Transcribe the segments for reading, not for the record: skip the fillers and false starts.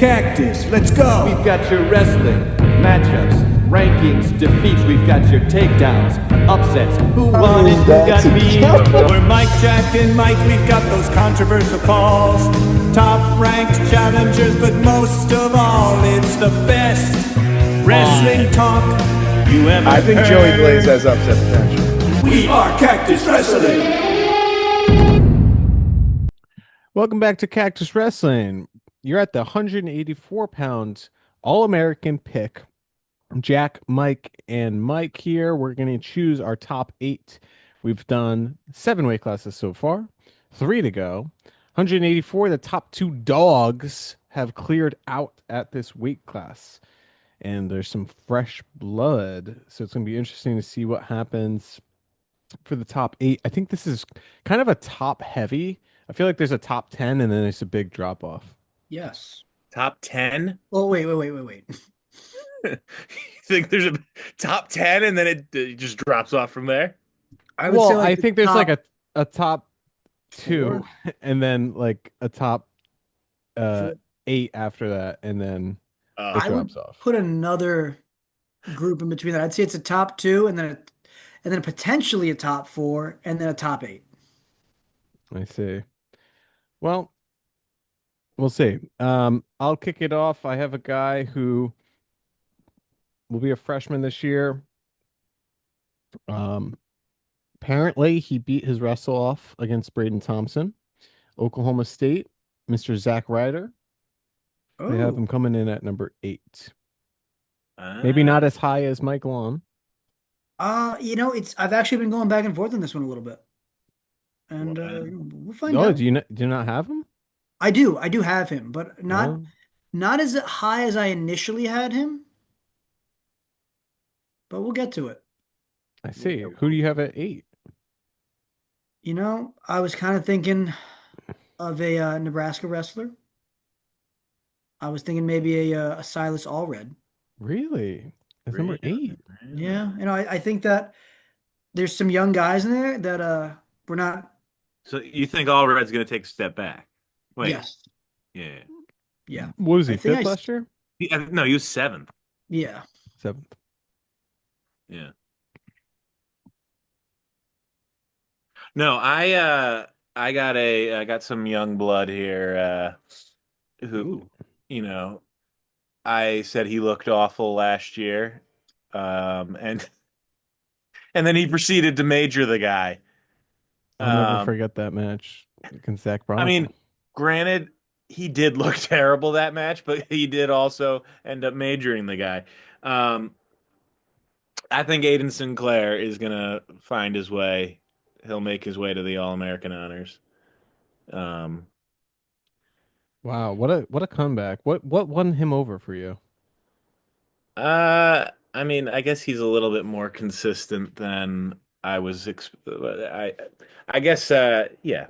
Cactus. Let's go. We've got your wrestling, matchups, rankings, defeats. We've got your takedowns, upsets. Who won it? Who got beat? We're Mike, Jack, and Mike. We've got those controversial calls. Top ranked challengers, but most of all, it's the best wrestling talk you ever I think heard. Joey Blaze has upset potential. We are Cactus Wrestling. Welcome back to Cactus Wrestling. You're at the 184 pound All-American pick. Jack, Mike, and Mike here. We're going to choose our top 8. We've done 7 weight classes so far, 3 to go. 184, the top 2 dogs have cleared out at this weight class. And there's some fresh blood. So it's going to be interesting to see what happens for the top 8. I think this is kind of a top heavy. I feel like there's a top 10 and then there's a big drop off. Yes. Top 10? Oh, wait. You think there's a top 10 and then it just drops off from there? I would say I think there's top like a top 2 and then like a top 8 after that, and then it I would drops off. put another group in between that. I'd say it's a top 2 and then potentially a top 4 and then a top 8. I see. Well, we'll see. I'll kick it off. I have a guy who will be a freshman this year. Apparently he beat his wrestle off against Braden Thompson. Oklahoma State, Mr. Zach Ryder. They have him coming in at number 8. Maybe not as high as Mike Long. I've actually been going back and forth on this one a little bit. And we'll find out. Do you not have him? I do have him, but not as high as I initially had him. But we'll get to it. I see. Who do you have at 8? I was kind of thinking of a Nebraska wrestler. I was thinking maybe a Silas Allred. Really? That's number 8. Yeah, I think that there's some young guys in there that we're not. So you think Allred's going to take a step back? Wait. Yes. Yeah. What was he, I think 5th last year? No, he was 7th. Yeah. 7th. Yeah. No, I got some young blood here who, I said he looked awful last year. And then he proceeded to major the guy. I'll never forget that match against Zach Brown. I mean, granted, he did look terrible that match, but he did also end up majoring the guy. I think Aiden Sinclair is going to find his way. He'll make his way to the All-American honors. Wow, what a comeback. What won him over for you? I mean, I guess he's a little bit more consistent than I was. I guess, yeah.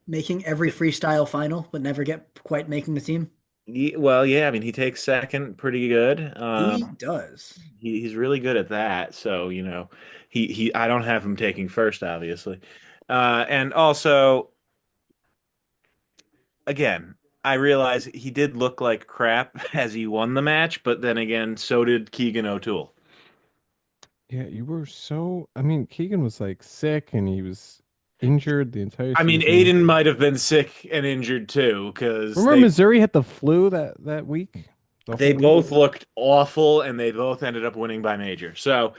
Making every freestyle final, but never quite making the team. Well, yeah. I mean, he takes second pretty good. He does. He's really good at that. So I don't have him taking first, obviously, and also, again, I realize he did look like crap as he won the match, but then again, so did Keegan O'Toole. Yeah, Keegan was like sick and he was injured the entire season. Aiden might have been sick and injured too, because remember Missouri had the flu that week? They both looked awful and they both ended up winning by major. So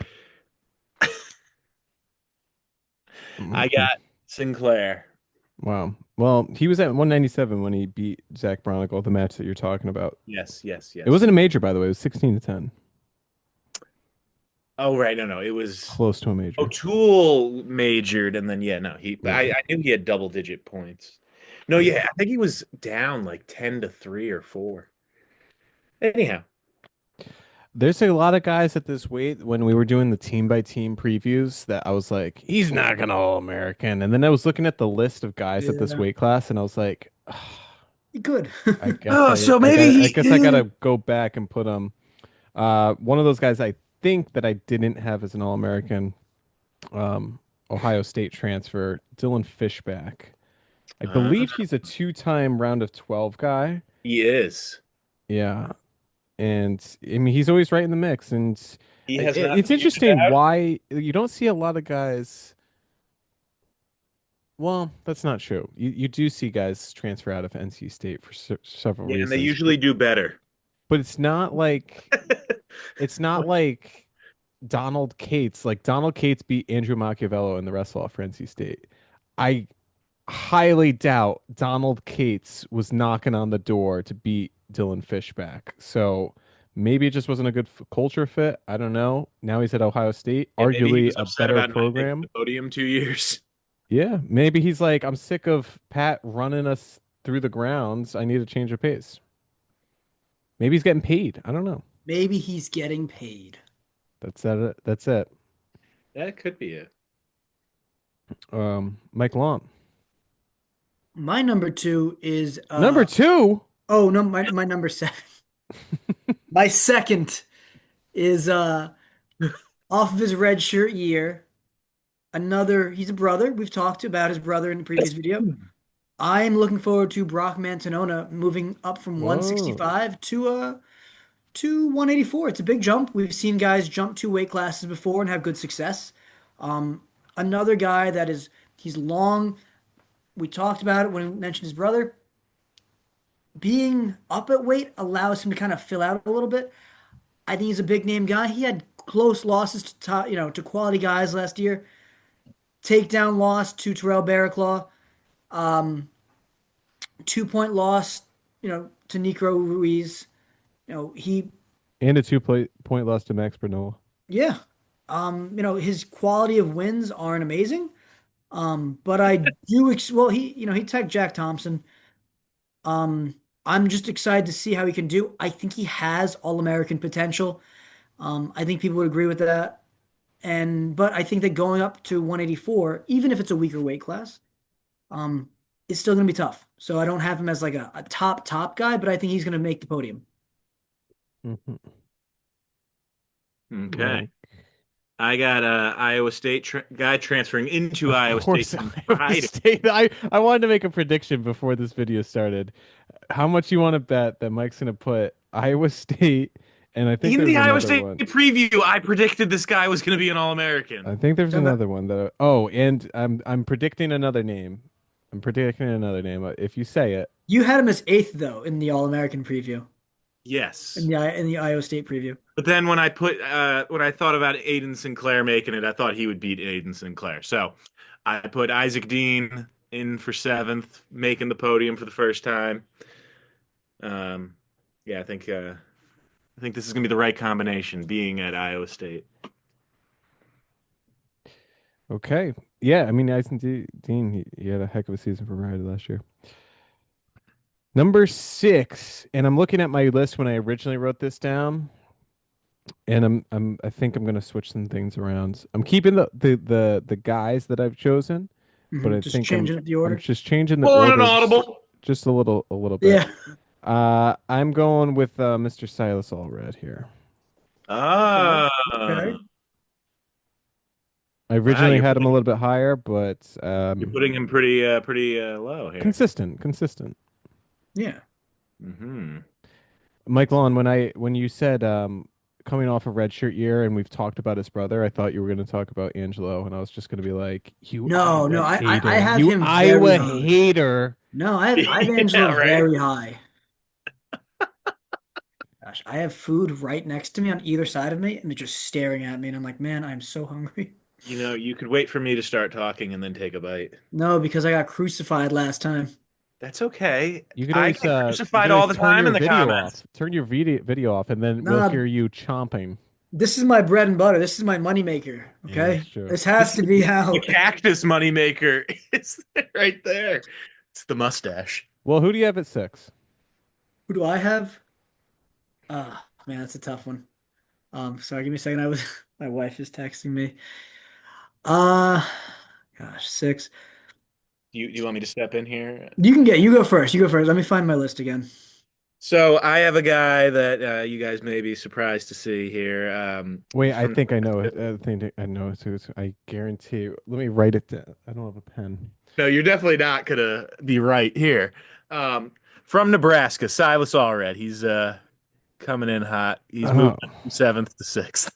I got Sinclair. Wow. Well, he was at 197 when he beat Zach Bronicle, the match that you're talking about. Yes. It wasn't a major, by the way. It was 16-10. Oh, right. No. It was close to a major. O'Toole majored, and then, I knew he had double-digit points. No, I think he was down like 10-3 or 4. Anyhow. There's a lot of guys at this weight when we were doing the team-by-team previews that I was like, he's not going to All-American. And then I was looking at the list of guys at this weight class, and I was like, he could. I guess I guess I got to go back and put him. One of those guys I think that I didn't have as an All-American, Ohio State transfer, Dylan Fishback. I believe he's a 2-time round of 12 guy. He is. Yeah, and I mean he's always right in the mix, and He has not it's aged interesting out. why you don't see a lot of guys. Well, that's not true. You do see guys transfer out of NC State for several Yeah, and they reasons, usually do better. but it's not like Donald Cates. Like Donald Cates beat Andrew Machiavello in the wrestle off for NC State. I highly doubt Donald Cates was knocking on the door to beat Dylan Fishback. So maybe it just wasn't a good culture fit. I don't know. Now he's at Ohio State, Yeah, maybe he arguably was a upset better about not making the program. podium 2 years. Yeah, maybe he's like, I'm sick of Pat running us through the grounds. I need a change of pace. Maybe he's getting paid. I don't know. Maybe he's getting paid. That's it. That's it. That could be it. Mike Long. My number two is Number two. oh no, my number seven. My second is off of his red shirt year. Another, he's a brother. We've talked about his brother in the previous video. I'm looking forward to Brock Mantanona moving up from Whoa. 165 to 184. It's a big jump. We've seen guys jump 2 weight classes before and have good success. Um, Another guy that is he's long. We talked about it when we mentioned his brother. Being up at weight allows him to kind of fill out a little bit. I think he's a big name guy. He had close losses to top, to quality guys last year. Takedown loss to Terrell Barraclaw. 2 point loss, to Necro Ruiz. He, And a two point loss to Max Bernola. yeah. His quality of wins aren't amazing. But I do, well, he tagged Jack Thompson. I'm just excited to see how he can do. I think he has All-American potential. I think people would agree with that. But I think that going up to 184, even if it's a weaker weight class, um, it's still going to be tough. So I don't have him as like a top guy, but I think he's going to make the podium. Mhm. Okay. Mike. I got a Iowa State guy transferring into Of Iowa State course, from Iowa hiding. State. I wanted to make a prediction before this video started. How much you want to bet that Mike's going to put Iowa State, and I think In there's the Iowa another State one. preview, I predicted this guy was going to be an All-American. I think there's So, but another one that. Oh, and I'm predicting another name. I'm predicting another name. If you say it, you had him as eighth though in the All-American preview, Yes. in the Iowa State preview. But then when I thought about Aiden Sinclair making it, I thought he would beat Aiden Sinclair. So I put Isaac Dean in for seventh, making the podium for the first time. Um, yeah, I think this is gonna be the right combination, being at Iowa State. okay. Yeah, I mean, Dean, he had a heck of a season for Rider last year. Number 6, and I'm looking at my list when I originally wrote this down, and I think I'm gonna switch some things around. I'm keeping the guys that I've chosen, but I Just think I'm changing up the I'm order. just changing the Pulling an order audible. just a little bit. Yeah. I'm going with Mr. Silas Allred here. Ah, Okay. I wow, originally had him a little bit higher, but you're putting him pretty low here. consistent. Yeah. Hmm. Mike Long, when you said coming off a red shirt year and we've talked about his brother, I thought you were going to talk about Angelo, and I was just going to be like, you No, Iowa no, I hater, have you him very Iowa high. hater. No, I have Yeah, Angelo right. very high. Gosh, I have food right next to me on either side of me, and they're just staring at me, and I'm like, man, I'm so hungry. You know, you could wait for me to start talking and then take a bite. No, because I got crucified last time. That's okay. You could I always get crucified all the turn time your in the video comments. off, turn your video off, and then we'll Nah, hear you chomping. this is my bread and butter. This is my moneymaker. Yeah, that's Okay, true. this has to be The out. cactus moneymaker is right there. It's the mustache. Well, who do you have at 6? Who do I have? Ah, man, that's a tough one. Sorry, give me a second. My wife is texting me. Uh, Gosh, 6. Do you want me to step in here? You go first. You go first. Let me find my list again. So I have a guy that you guys may be surprised to see here. Wait, I From think I know it. I think I know it. I guarantee. Let me write it down. I don't have a pen. no, you're definitely not gonna be right here. From Nebraska, Silas Allred. He's coming in hot. He's Oh, moving from seventh to sixth.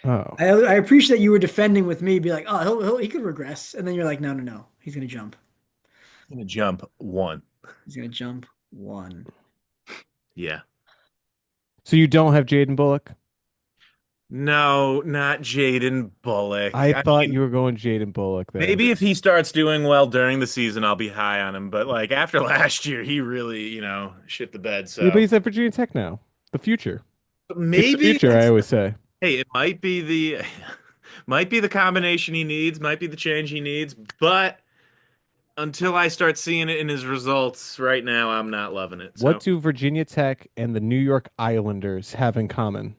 oh. I appreciate you were defending with me, be like, oh, he could regress, and then you're like, no, no, no, he's gonna jump. He's gonna jump one. He's gonna jump one. Yeah. So you don't have Jaden Bullock? No, not Jaden Bullock. I I thought mean, you were going Jaden Bullock there. maybe if he starts doing well during the season, I'll be high on him. But like after last year, he really, shit the bed. Yeah, but So he's at Virginia Tech now. The future. Pick the maybe future, I that's always say. hey, it might be the might be the combination he needs, might be the change he needs, but until I start seeing it in his results right now, I'm not loving it. What So do Virginia Tech and the New York Islanders have in common?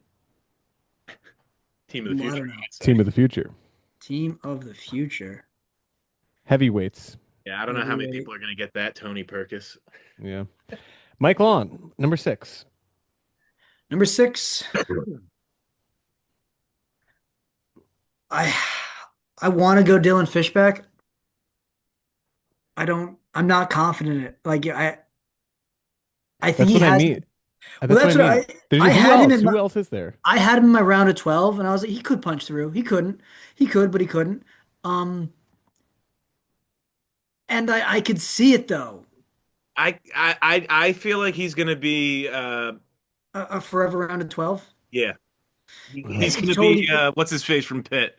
team of the I future, don't know. I'd say. Team of the future. Team of the future. Heavyweights. Yeah, I don't know how many Heavyweight. people are gonna get that, Tony Perkis. Yeah. Mike Long, number 6. Number 6. I I want to go Dylan Fishback. I'm not confident in it. Like I think That's he what I has. mean. Well, That's what that's I what mean. I Who had him else? in Who else is there? I had him in my round of 12, and I was like, he could punch through. He couldn't. He could, but he couldn't. Um, and I could see it though. I feel like he's gonna be A forever round of 12. yeah. Uh, He's It's gonna be totally what's his face from Pitt?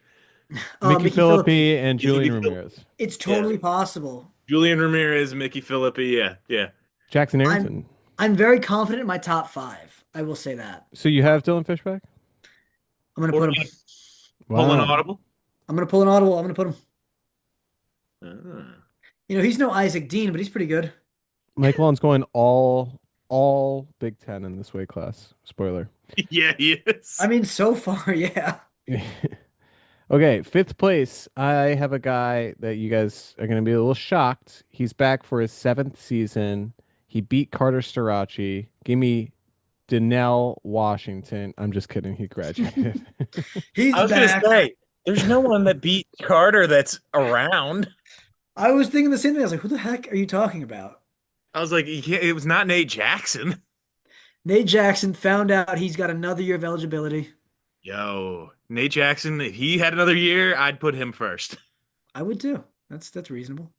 Mickey Mickey Phillippi. Phillippi and He's gonna Julian be Ramirez. It's yeah. totally possible. Julian Ramirez, Mickey Phillippi, yeah, yeah. Jackson I'm Arrington. I'm very confident in my top 5. I will say that. So you have Dylan Fishback? I'm gonna Or put him. pull an Wow. audible. I'm gonna pull an audible. I'm gonna put him. Ah. He's no Isaac Dean, but he's pretty good. Mike Long's going all Big Ten in this weight class. Spoiler. Yeah, he I is. mean, so far, yeah. Okay, 5th place. I have a guy that you guys are going to be a little shocked. He's back for his 7th season. He beat Carter Starachi. Give me Donnell Washington. I'm just kidding. He graduated. He's I was gonna back. say, there's no one that beat Carter that's around. I was thinking the same thing. I was like, who the heck are you talking about? I was like, it was not Nate Jackson. Nate Jackson found out he's got another year of eligibility. Yo, Nate Jackson, if he had another year, I'd put him first. I would too. That's reasonable.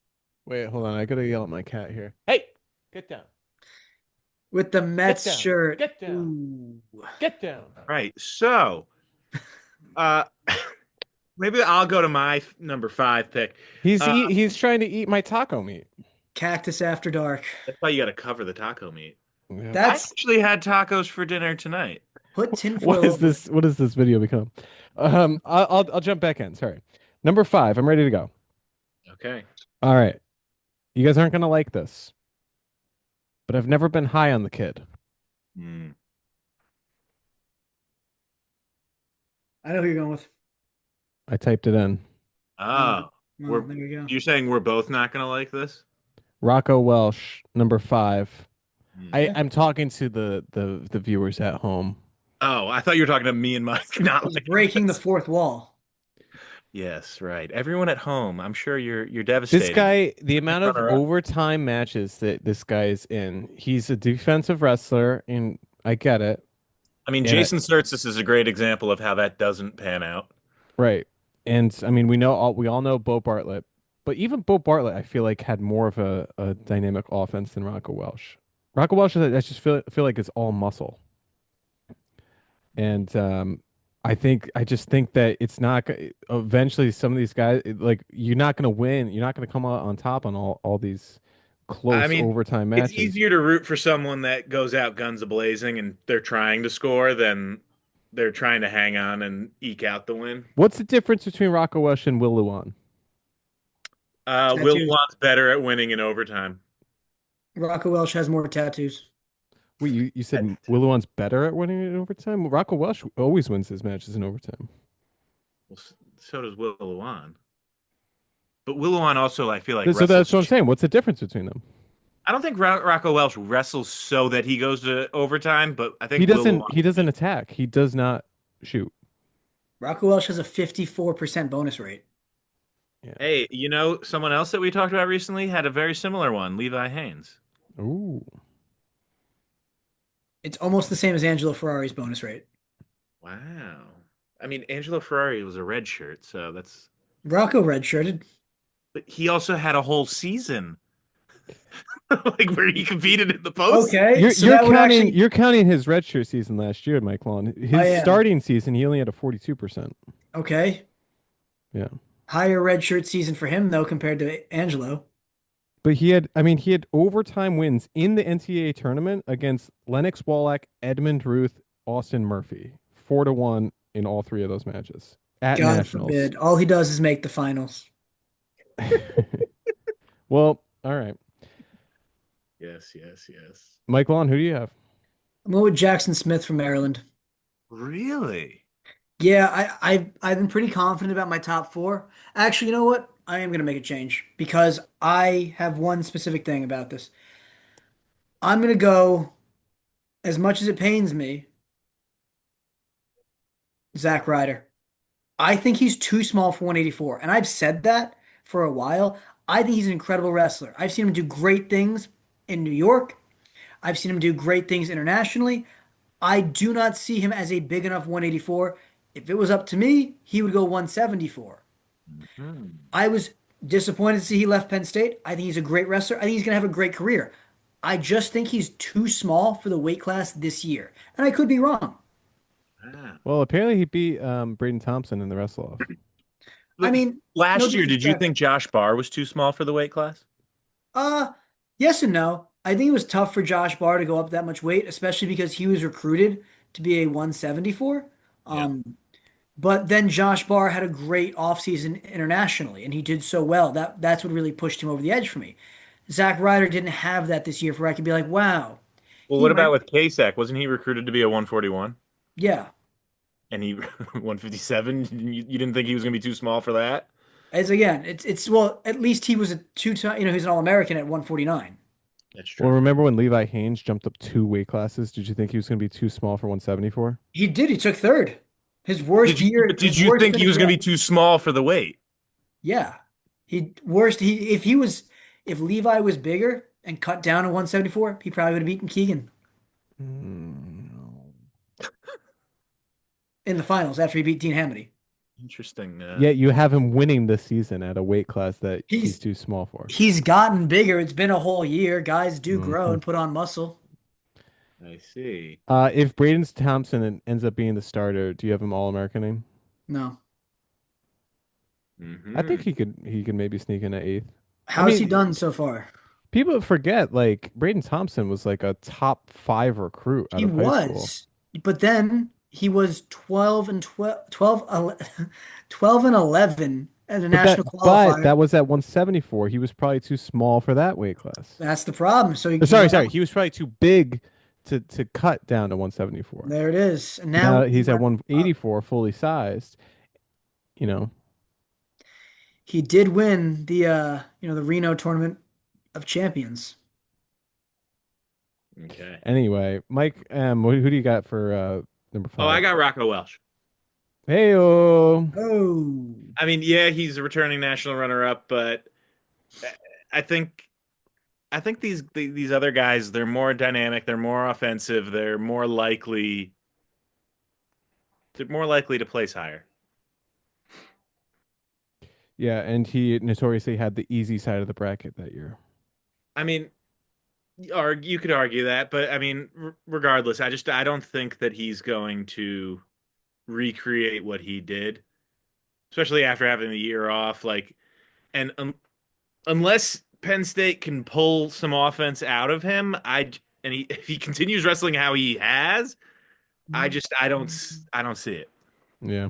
Wait, hold on. I got to yell at my cat here. Hey, get down. With the Mets down. shirt. Get down. Ooh. Get down. Right. So, uh, maybe I'll go to my number 5 pick. He's trying to eat my taco meat. Cactus After Dark. That's why you got to cover the taco meat. Yeah. I That's actually had tacos for dinner tonight. put tinfoil What is over. this? What does this video become? I'll jump back in. Sorry. Number 5. I'm ready to go. Okay. All right. You guys aren't gonna like this, but I've never been high on the kid. Hmm. I know who you're going with. I typed it in. Oh, Well, there you go. you're saying we're both not gonna like this? Rocco Welsh, number 5. Hmm. I'm talking to the viewers at home. Oh, I thought you were talking to me and Mike. Not He's like breaking the this. fourth wall. Yes, right. Everyone at home, I'm sure you're devastated. This guy, the amount of Runner-up. overtime matches that this guy's in, he's a defensive wrestler, and I get it. I mean, Yeah. Jason Surtis is a great example of how that doesn't pan out. Right. And I mean, we all know Bo Bartlett, but even Bo Bartlett, I feel like had more of a dynamic offense than Rocco Welsh. Rocco Welsh, I just feel like it's all muscle. And I just think that it's not eventually some of these guys like you're not going to win. You're not going to come out on top on all these close I mean, overtime it's matches. easier to root for someone that goes out guns a-blazing and they're trying to score than they're trying to hang on and eke out the win. What's the difference between Rocco Welsh and Will Luan? Will Tattoos. Watt's better at winning in overtime. Rocco Welsh has more tattoos. Wait, you said Will Luan's better at winning in overtime? Well, Rocco Welsh always wins his matches in overtime. Well, so does Will Luan. But Will Luan also, I feel like, So that's wrestles. what I'm saying. What's the difference between them? I don't think Rocco Welsh wrestles so that he goes to overtime, but I think He Will doesn't. Luan- He doesn't attack. He does not shoot. Rocco Welsh has a 54% bonus rate. Hey, someone else that we talked about recently had a very similar one, Levi Haynes. Ooh. It's almost the same as Angelo Ferrari's bonus rate. Wow. I mean, Angelo Ferrari was a red shirt, so that's. Rocco redshirted. But he also had a whole season, like where he competed in the post. Okay, You're so you're that would counting actually. you're counting his redshirt season last year, Mike Long. I His am. starting season, he only had a 42%. Okay. Yeah. Higher redshirt season for him though compared to Angelo. But he had overtime wins in the NCAA tournament against Lennox Wallach, Edmund Ruth, Austin Murphy. 4-1 in all three of those matches at God nationals. forbid. All he does is make the finals. Well, all right. Yes, yes, yes. Mike Long, who do you have? I'm going with Jackson Smith from Maryland. Really? Yeah, I've been pretty confident about my top four. Actually, you know what? I am gonna make a change because I have one specific thing about this. I'm gonna go, as much as it pains me, Zach Ryder. I think he's too small for 184, and I've said that for a while. I think he's an incredible wrestler. I've seen him do great things in New York. I've seen him do great things internationally. I do not see him as a big enough 184. If it was up to me, he would go 174. Hmm. I was disappointed to see he left Penn State. I think he's a great wrestler. I think he's going to have a great career. I just think he's too small for the weight class this year. And I could be wrong. Wow. Well, apparently he beat Braden Thompson in the wrestle off. I But mean, no last year, did you disrespect. think Josh Barr was too small for the weight class? Uh, yes and no. I think it was tough for Josh Barr to go up that much weight, especially because he was recruited to be a 174. Yeah. But then Josh Barr had a great offseason internationally, and he did so well. That's what really pushed him over the edge for me. Zach Ryder didn't have that this year, where I could be like, wow, Well, he what might, about with Kasek? Wasn't he recruited to be a 141? yeah. And he 157? You didn't think he was going to be too small for that? As again, it's well, at least he was a two-time, he's an All-American at 149. That's Well, true. remember when Levi Haynes jumped up two weight classes? Did you think he was going to be too small for 174? He did. He took third. His worst But year, did his you worst think he finish was going to be yet. too small for the weight? Yeah. He worst he if he was if Levi was bigger and cut down to 174, he probably would have beaten Keegan in the finals after he beat Dean Hamady. Interesting. Yet you have him winning this season at a weight class that he's He's too small for. he's gotten bigger. It's been a whole year. Guys do grow Mhm. and put on muscle. I see. If Braden Thompson ends up being the starter, do you have him All American name? No. I think Hmm. he could maybe sneak in at eighth. I How's he mean, done so far? people forget like Braden Thompson was like a top five recruit out He of high school. was, but then he was 12 and 12, 12 and 11 at a national But qualifier. that was at 174. He was probably too small for that weight class. That's the problem. So, Sorry. He was probably too big to cut down to 174. there it is. And now Now he he's at went up. 184, fully sized. You know. He did win the Reno Tournament of Champions. Okay. Anyway, Mike, who do you got for number Oh, I five? got Rocco Welsh. Hey, Oh, I mean, yeah, he's a returning national runner-up, but I think these other guys, they're more dynamic, they're more offensive, they're more likely to place higher. yeah, and he notoriously had the easy side of the bracket that year. I mean, or you could argue that, but I mean, regardless, I don't think that he's going to recreate what he did, especially after having the year off. Like, and unless Penn State can pull some offense out of him, if he continues wrestling how he has, I don't see it. Yeah.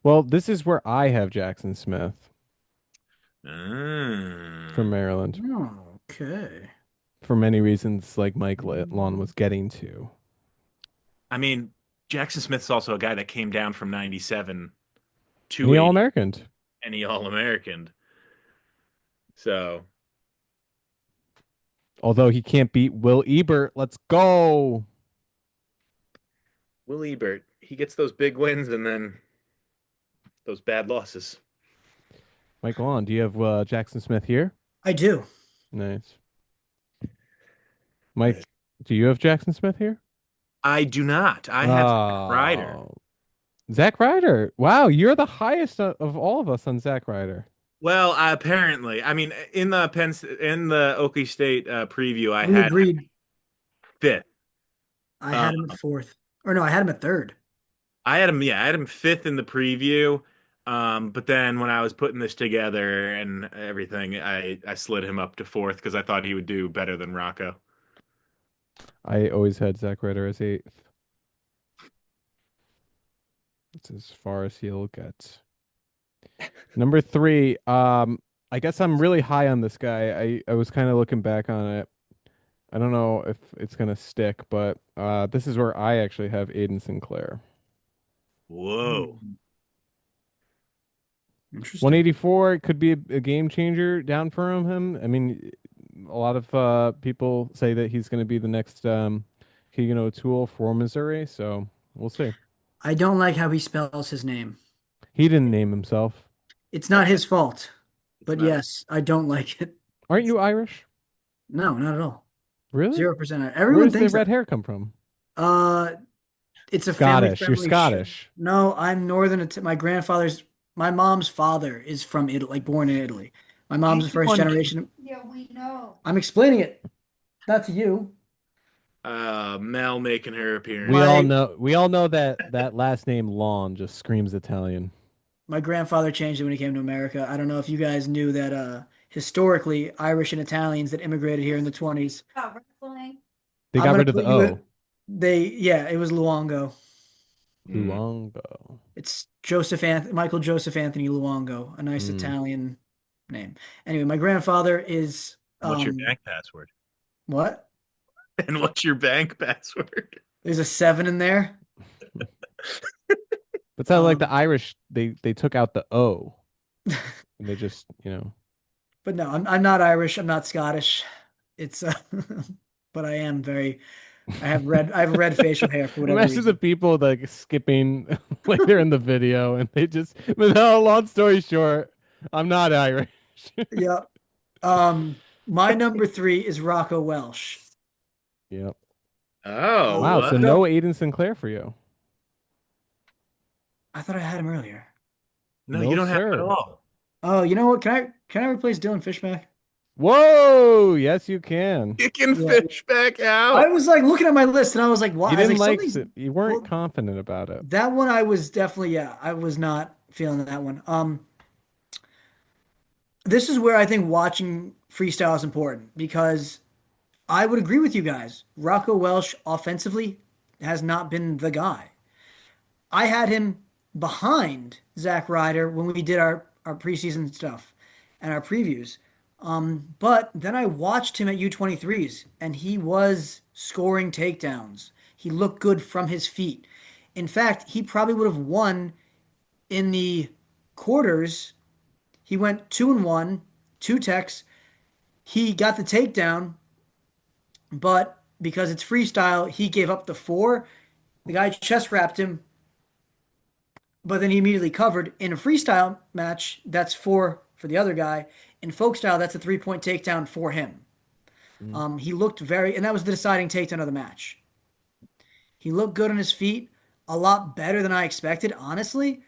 Well, this is where I have Jackson Smith from Mm. Maryland okay. for many reasons, like Mike Lon was getting to. I mean, Jackson Smith's also a guy that came down from 97 And he All 280 American. and he All American. So Although he can't beat Will Ebert. Let's go. Will Ebert, he gets those big wins and then those bad losses. Mike Lon, do you have Jackson Smith here? I do. Nice. Mike, do you have Jackson Smith here? I do not. I have Zack Ryder. Oh, Zack Ryder. Wow, you're the highest of all of us on Zack Ryder. Well, apparently, I mean, in the Okie State preview, I We had him agreed. fifth. I Uh, had him at fourth. Or no, I had him at third. I had him, yeah, I had him fifth in the preview. But then when I was putting this together and everything, I slid him up to fourth because I thought he would do better than Rocco. I always had Zack Ryder as eighth. It's as far as he'll get. Number three. I guess I'm really high on this guy. I was kind of looking back on it. I don't know if it's gonna stick, but this is where I actually have Aiden Sinclair. Whoa. Hmm, interesting. 184 could be a game changer down from him. I mean, a lot of people say that he's going to be the next Keegan O'Toole for Missouri, so we'll see. I don't like how he spells his name. He didn't name himself. It's not his fault. It's But not. yes, I don't like it. Aren't you Irish? No, not at all. Really? 0%. Where Everyone does the thinks red that. hair come from? Uh, it's a Scottish. You're family-friendly show. Scottish. No, I'm northern. My mom's father is from Italy, like born in Italy. My mom's the first Anyone generation. Yeah, we know. I'm explaining it, not to you. Mel making her We appearance. all My know that last name Long just screams Italian. my grandfather changed it when he came to America. I don't know if you guys knew that historically Irish and Italians that immigrated here in the 20s. They I'm got gonna rid of the put you O. at yeah, it was Luongo. Mm. Luongo. It's Michael Joseph Anthony Luongo, a nice Mm. Italian name. Anyway, my grandfather is What's your bank password? what? And what's your bank password? There's a seven in there. That's how like the Um, Irish they took out the O and they just but no, I'm not Irish. I'm not Scottish. It's but I have red facial hair for whatever Imagine the reason. people like skipping later in the video and they just but no, long story short, I'm not Irish. Yeah. My number three is Rocco Welsh. Yep. Oh, Wow, so what? no So Aiden Sinclair for you. I thought I had him earlier. No, you No, don't have it at sir. all. Oh, you know what? Can I replace Dylan Fishback? Whoa, yes you can. Kicking Yeah. fish back I out. was like looking at my list and I was like, why? You I was didn't like, like something's you weren't well, confident about it. that one I was definitely, yeah, I was not feeling that one. This is where I think watching freestyle is important because I would agree with you guys. Rocco Welsh offensively has not been the guy. I had him behind Zach Ryder when we did our preseason stuff and our previews. But then I watched him at U23s and he was scoring takedowns. He looked good from his feet. In fact, he probably would have won in the quarters. He went 2-1, two techs. He got the takedown, but because it's freestyle, he gave up the four. The guy chest wrapped him, but then he immediately covered. In a freestyle match, that's four for the other guy. In folk style, that's a 3-point takedown for him. Mm. He looked and that was the deciding takedown of the match. He looked good on his feet, a lot better than I expected, honestly,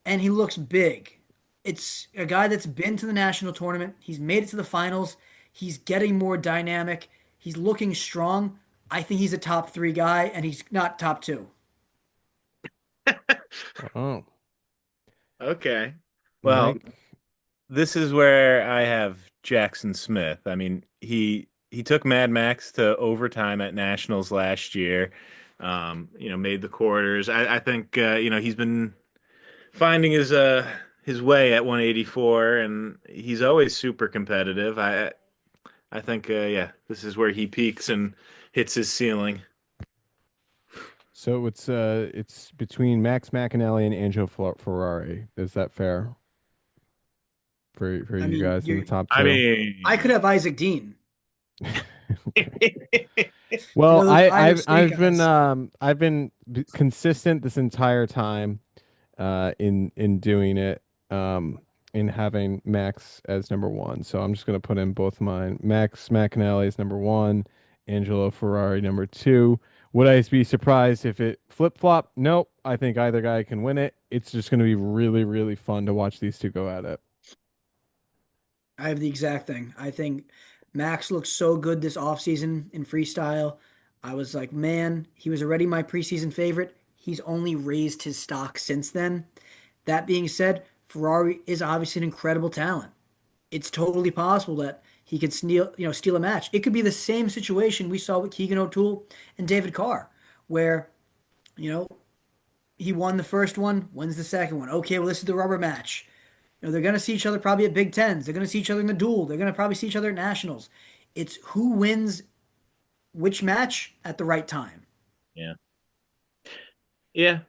and he looks big. It's a guy that's been to the national tournament. He's made it to the finals. He's getting more dynamic. He's looking strong. I think he's a top three guy, and he's not top two. Oh, Okay. Well, Mike. this is where I have Jackson Smith. I mean, he took Mad Max to overtime at Nationals last year. Made the quarters. I think he's been finding his way at 184, and he's always super competitive. I think yeah, this is where he peaks and hits his ceiling. So it's between Max McAnally and Angelo Ferrari. Is that fair for I you mean, guys in the top I two? I could mean, have Isaac Dean. Well, Those Iowa State guys. I've been consistent this entire time in doing it in having Max as number one. So I'm just gonna put in both mine. Max McAnally is number one, Angelo Ferrari number two. Would I be surprised if it flip flop? Nope. I think either guy can win it. It's just going to be really, really fun to watch these two go at it. I have the exact thing. I think Max looked so good this offseason in freestyle. I was like, man, he was already my preseason favorite. He's only raised his stock since then. That being said, Ferrari is obviously an incredible talent. It's totally possible that he could steal a match. It could be the same situation we saw with Keegan O'Toole and David Carr, where, you know, he won the first one, wins the second one. Okay, well, this is the rubber match. They're going to see each other probably at Big Tens. They're going to see each other in the duel. They're going to probably see each other at nationals. It's who wins which match at the right time. Yeah. Yeah.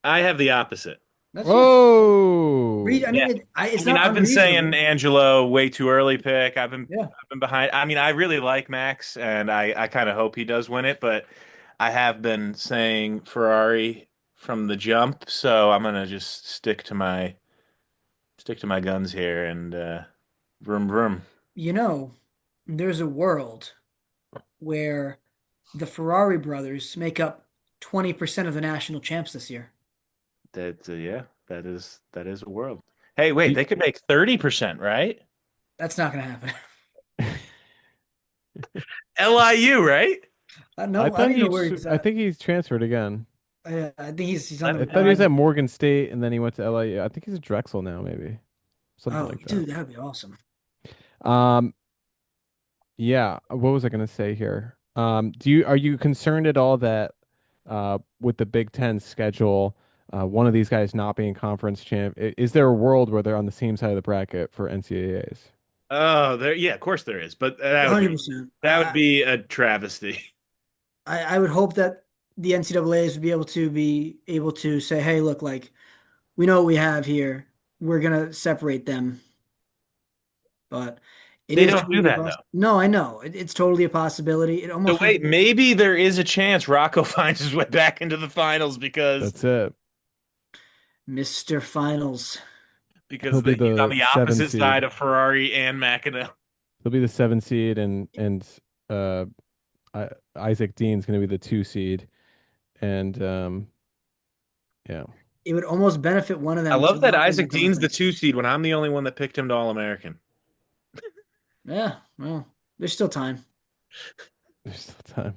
I have the opposite. That's Whoa. I Yeah. mean, it's I mean, not I've been saying unreasonable. Angelo way too early pick. Yeah. I've been behind. I mean, I really like Max, and I kind of hope he does win it, but I have been saying Ferrari from the jump, so I'm gonna just stick to my guns here and vroom vroom. You know, there's a world where the Ferrari brothers make up 20% of the national champs this year. That yeah, that is a world. Hey, wait, Do- they could make 30%, right? That's not going to happen. LIU, right? I No, I thought don't even know where he's I at. think he's transferred again. I think he's on Let I the. me- thought he was at Morgan State and then he went to LIU. I think he's at Drexel now, maybe. Something Oh, like that. dude, that would be awesome. Um, yeah, what was I going to say here? Are you concerned at all that with the Big Ten schedule, one of these guys not being conference champ, is there a world where they're on the same side of the bracket for NCAAs? Oh, there. Yeah, of course there is, but 100%. that would be a travesty. I would hope that the NCAAs would be able to say, hey, look, like we know what we have here. We're gonna separate them, but it They is don't do totally that possible. though. No, I know it's totally a possibility. It So almost would wait, be maybe there is a chance Rocco finds his way back into the finals That's it. Mr. Finals. He'll be he's on the the seven opposite seed. side of Ferrari and McEnroe. He'll be the 7 seed, and uh, Isaac Dean's going to be the 2 seed, and yeah. It would almost benefit one of I them to love that not be in the Isaac Dean's the conference. 2 seed when I'm the only one that picked him to All American. Yeah, well, there's still time. There's still time.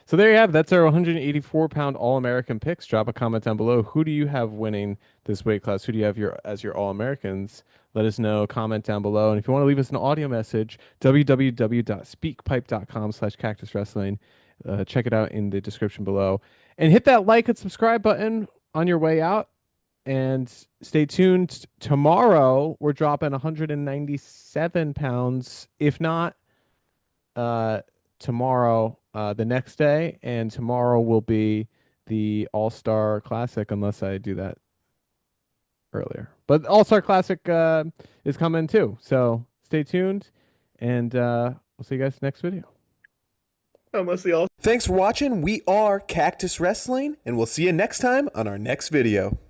So there you have. That's our 184-pound All-American picks. Drop a comment down below. Who do you have winning this weight class? Who do you have as your All-Americans? Let us know. Comment down below. And if you want to leave us an audio message, www.speakpipe.com/cactus wrestling. Check it out in the description below. And hit that like and subscribe button on your way out. And stay tuned. Tomorrow, we're dropping 197 pounds. If not, tomorrow, the next day, and tomorrow will be the All-Star Classic, unless I do that earlier. But All-Star Classic is coming too, so stay tuned, and we'll see you guys next video. Unless the All Thanks for watching. We are Cactus Wrestling, and we'll see you next time on our next video.